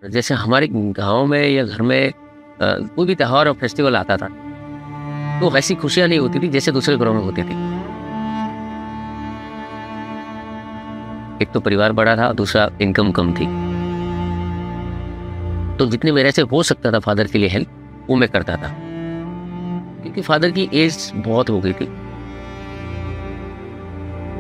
जैसे हमारे गाँव में या घर में कोई भी त्योहार और फेस्टिवल आता था, तो वैसी खुशियाँ नहीं होती थी जैसे दूसरे घरों में होती थी। एक तो परिवार बड़ा था, दूसरा इनकम कम थी। तो जितने मेरे से हो सकता था फादर के लिए हेल्प, वो मैं करता था, क्योंकि फादर की एज बहुत हो गई थी।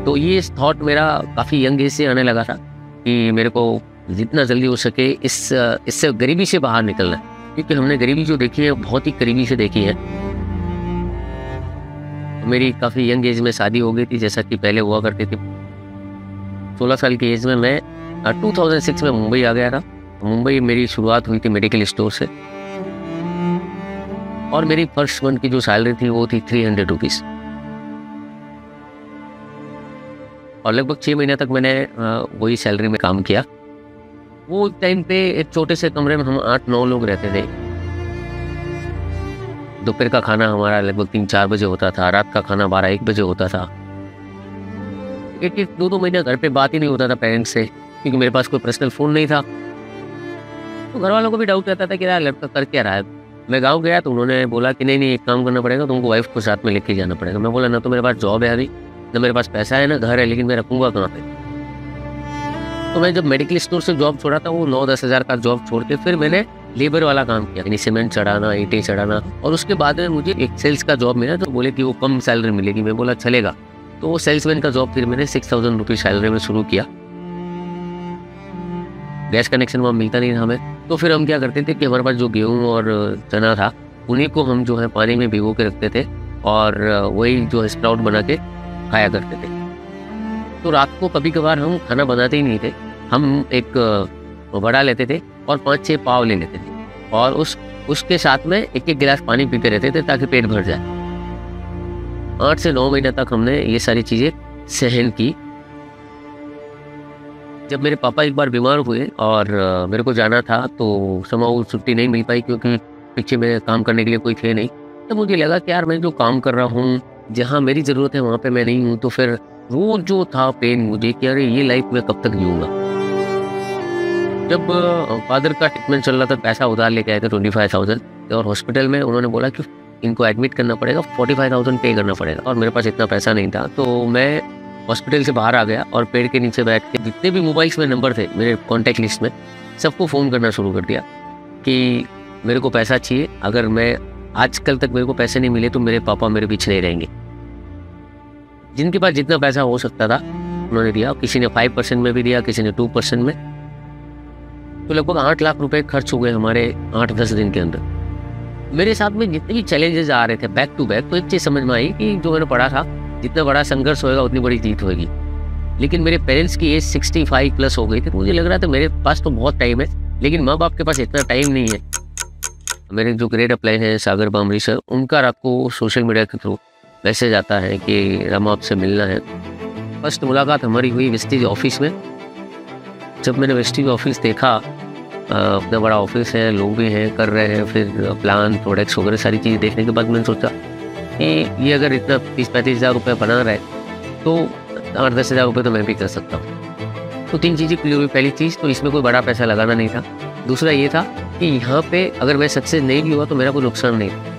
तो ये थॉट मेरा काफ़ी यंग एज से आने लगा था कि मेरे को जितना जल्दी हो सके इससे गरीबी से बाहर निकलना है, क्योंकि हमने गरीबी जो देखी है बहुत ही करीबी से देखी है। मेरी काफ़ी यंग एज में शादी हो गई थी, जैसा कि पहले हुआ करती थी। 16 साल की एज में मैं 2006 में मुंबई आ गया था। मुंबई मेरी शुरुआत हुई थी मेडिकल स्टोर से, और मेरी फर्स्ट मंथ की जो सैलरी थी वो थी 300 रुपीज़। और लगभग 6 महीने तक मैंने वही सैलरी में काम किया। वो टाइम पे एक छोटे से कमरे में हम 8-9 लोग रहते थे। दोपहर का खाना हमारा लगभग 3-4 बजे होता था, रात का खाना 12-1 बजे होता था। 1-1, 2-2 महीने घर पे बात ही नहीं होता था पेरेंट्स से, क्योंकि मेरे पास कोई पर्सनल फ़ोन नहीं था। तो घर वालों को भी डाउट रहता था कि यार लड़का कर क्या रहा है। मैं गाँव गया तो उन्होंने बोला कि नहीं एक काम करना पड़ेगा, तुमको वाइफ को साथ में लेके जाना पड़ेगा। मैं बोला ना तो मेरे पास जॉब है अभी, ना मेरे पास पैसा है, ना घर है, लेकिन मैं रखूँगा कहाँ पे। तो मैं जब मेडिकल स्टोर से जॉब छोड़ा था, वो 9-10 हज़ार का जॉब छोड़ के फिर मैंने लेबर वाला काम किया, यानी सीमेंट चढ़ाना, ईंटें चढ़ाना। और उसके बाद में मुझे एक सेल्स का जॉब मिला, तो बोले कि वो कम सैलरी मिलेगी। मैं बोला चलेगा। तो वो सेल्समैन का जॉब फिर मैंने 6000 रुपीज़ सैलरी में शुरू किया। गैस कनेक्शन वहाँ मिलता नहीं था हमें, तो फिर हम क्या करते थे कि हमारे पास जो गेहूँ और चना था, उन्हीं को हम जो है पानी में भिगो के रखते थे, और वही जो है स्प्राउट बना के खाया करते थे। तो रात को कभी कभार हम खाना बनाते ही नहीं थे, हम एक बड़ा लेते थे और 5-6 पाव ले लेते थे, और उसके साथ में 1-1 गिलास पानी पीते रहते थे ताकि पेट भर जाए। 8 से 9 महीने तक हमने ये सारी चीज़ें सहन की। जब मेरे पापा एक बार बीमार हुए और मेरे को जाना था, तो समाउ छुट्टी नहीं मिल पाई, क्योंकि पीछे में काम करने के लिए कोई थे नहीं। तो मुझे लगा कि यार मैं जो काम कर रहा हूँ, जहाँ मेरी ज़रूरत है वहाँ पे मैं नहीं हूँ, तो फिर वो जो था पेन मुझे कि अरे ये लाइफ में कब तक जीऊँगा। जब फादर का ट्रीटमेंट चल रहा था, पैसा उधार लेके आए थे 25,000, और हॉस्पिटल में उन्होंने बोला कि इनको एडमिट करना पड़ेगा, 45,000 पे करना पड़ेगा, और मेरे पास इतना पैसा नहीं था। तो मैं हॉस्पिटल से बाहर आ गया और पेड़ के नीचे बैठ के जितने भी मोबाइल्स में नंबर थे मेरे कॉन्टैक्ट लिस्ट में, सबको फ़ोन करना शुरू कर दिया कि मेरे को पैसा चाहिए, अगर मैं आजकल तक मेरे को पैसे नहीं मिले तो मेरे पापा मेरे पीछे नहीं रहेंगे। जिनके पास जितना पैसा हो सकता था उन्होंने दिया, किसी ने 5% में भी दिया, किसी ने 2% में। तो लगभग 8 लाख रुपए खर्च हो गए हमारे 8-10 दिन के अंदर। मेरे साथ में जितने भी चैलेंजेस आ रहे थे बैक टू बैक, तो एक चीज़ समझ में आई कि जो मैंने पढ़ा था, जितना बड़ा संघर्ष होएगा उतनी बड़ी जीत होएगी। लेकिन मेरे पेरेंट्स की एज 65+ हो गई थी, मुझे लग रहा था मेरे पास तो बहुत टाइम है, लेकिन माँ बाप के पास इतना टाइम नहीं है। मेरे जो ग्रेड अप्लाई हैं सागर बामरी सर, उनका रात को सोशल मीडिया के थ्रू मैसेज आता है कि राम आपसे मिलना है। फर्स्ट मुलाकात हमारी हुई वेस्टीज ऑफिस में। जब मैंने वेस्टीज ऑफिस देखा, इतना बड़ा ऑफिस है, लोग भी हैं, कर रहे हैं, फिर प्लान प्रोडक्ट्स वगैरह सारी चीज़ देखने के बाद मैंने सोचा कि ये अगर इतना 30-35 हज़ार रुपये बना रहा है तो 8-10 हज़ार रुपये तो मैं भी कर सकता हूँ। तो 3 चीज़ें क्लियर हुई। पहली चीज़ तो इसमें कोई बड़ा पैसा लगाना नहीं था। दूसरा ये था कि यहाँ पे अगर मैं सक्सेस नहीं भी हुआ तो मेरा कोई नुकसान नहीं था।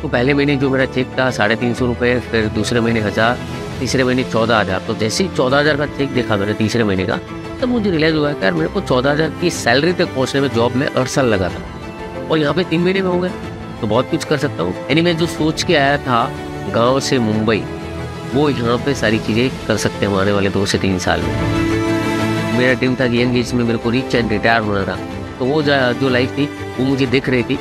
तो पहले महीने जो मेरा चेक था 350 रुपये, फिर दूसरे महीने 1000, तीसरे महीने 14,000। तो जैसे ही 14,000 का चेक देखा मैंने तीसरे महीने का, तब मुझे रियलाइज़ हुआ कि यार मेरे को 14,000 की सैलरी तक पहुँचने में जॉब में 8 साल लगा था, और यहाँ पे 3 महीने में हो गए, तो बहुत कुछ कर सकता हूँ। यानी मैं जो सोच के आया था गाँव से मुंबई, वो यहाँ पे सारी चीज़ें कर सकते हैं आने वाले 2 से 3 साल में। मेरा ड्रीम था कि यंग एज में मेरे को रिच एंड रिटायर होना था, तो वो जो लाइफ थी वो मुझे दिख रही थी।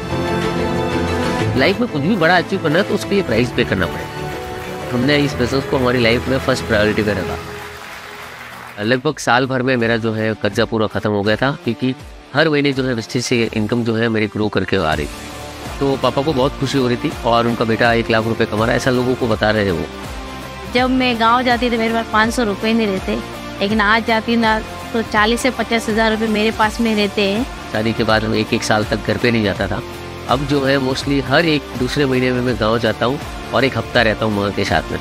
लाइफ में कुछ भी बड़ा अचीव करना है तो उसके लिए प्राइस पे करना पड़ेगा। हमने इस बिजनेस को हमारी लाइफ में फर्स्ट प्रायोरिटी पे रखा। लगभग साल भर में मेरा जो है कर्जा पूरा ख़त्म हो गया था, क्योंकि हर महीने जो है वेस्टेज से इनकम जो है मेरी ग्रो करके आ रही थी। तो पापा को बहुत खुशी हो रही थी, और उनका बेटा 1 लाख रुपए कमा रहा है, ऐसा लोगों को बता रहे थे वो। जब मैं गांव जाती थी मेरे पास 500 रुपये नहीं रहते, लेकिन आज जाती ना तो 40 से 50 हज़ार रुपये मेरे पास में रहते हैं। शादी के बाद मैं 1-1 साल तक घर पे नहीं जाता था। अब जो है मोस्टली हर एक दूसरे महीने में मैं गाँव जाता हूँ और 1 हफ्ता रहता हूँ माँ के साथ में।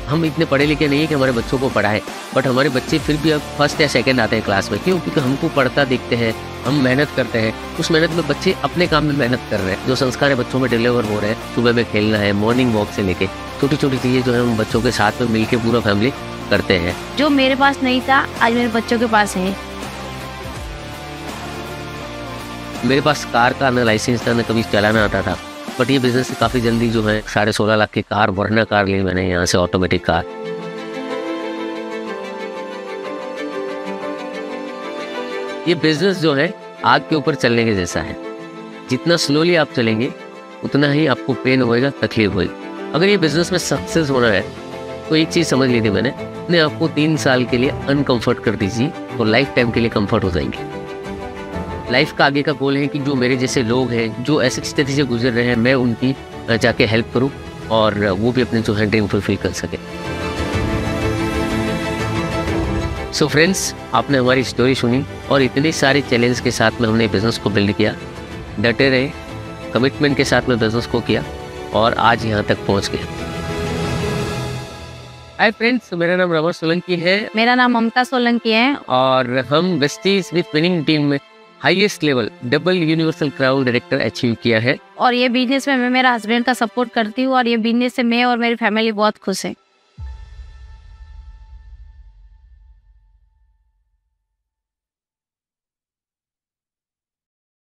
हम इतने पढ़े लिखे नहीं है कि हमारे बच्चों को पढ़ाए, बट हमारे बच्चे फिर भी अब फर्स्ट या सेकंड आते हैं क्लास में। क्यों? क्योंकि हमको पढ़ता देखते हैं, हम मेहनत करते हैं, उस मेहनत में बच्चे अपने काम में मेहनत कर रहे हैं। जो संस्कार है बच्चों में डिलीवर हो रहे हैं, सुबह में खेलना है, मॉर्निंग वॉक से लेके छोटी छोटी चीज़ें जो है हम बच्चों के साथ में मिलकर पूरा फैमिली करते हैं। जो मेरे पास नहीं था आज मेरे बच्चों के पास है। मेरे पास कार का ना लाइसेंस था, ना कभी चलाना आता था, बट ये बिजनेस से काफ़ी जल्दी जो है 16.5 लाख की कार, वर्ना कार ली मैंने यहाँ से, ऑटोमेटिक कार। ये बिजनेस जो है आग के ऊपर चलने के जैसा है। जितना स्लोली आप चलेंगे उतना ही आपको पेन होएगा, तकलीफ होगी। अगर ये बिजनेस में सक्सेस होना है तो एक चीज़ समझ ली थी मैंने, अपने आपको 3 साल के लिए अनकंफर्ट कर दीजिए तो लाइफ टाइम के लिए कंफर्ट हो जाएंगे। लाइफ का आगे का गोल है कि जो मेरे जैसे लोग हैं, जो ऐसी स्थिति से गुजर रहे हैं, मैं उनकी जाके हेल्प करूं और वो भी अपने जो है ड्रीम फुलफिल कर सके। सो फ्रेंड्स, आपने हमारी स्टोरी सुनी और इतने सारे चैलेंज के साथ में हमने बिजनेस को बिल्ड किया, डटे रहे, कमिटमेंट के साथ में बिजनेस को किया और आज यहाँ तक पहुँच गए। हाय फ्रेंड्स, मेरा नाम रमन सोलंकी है। मेरा नाम ममता सोलंकी है और हम वेस्टीज विद विनिंग टीम में highest level double universal crown director achieve किया है। और ये बिजनेस में मैं मेरा हस्बैंड का सपोर्ट करती हूँ और ये बिजनेस से मैं और मेरी फैमिली बहुत खुश है।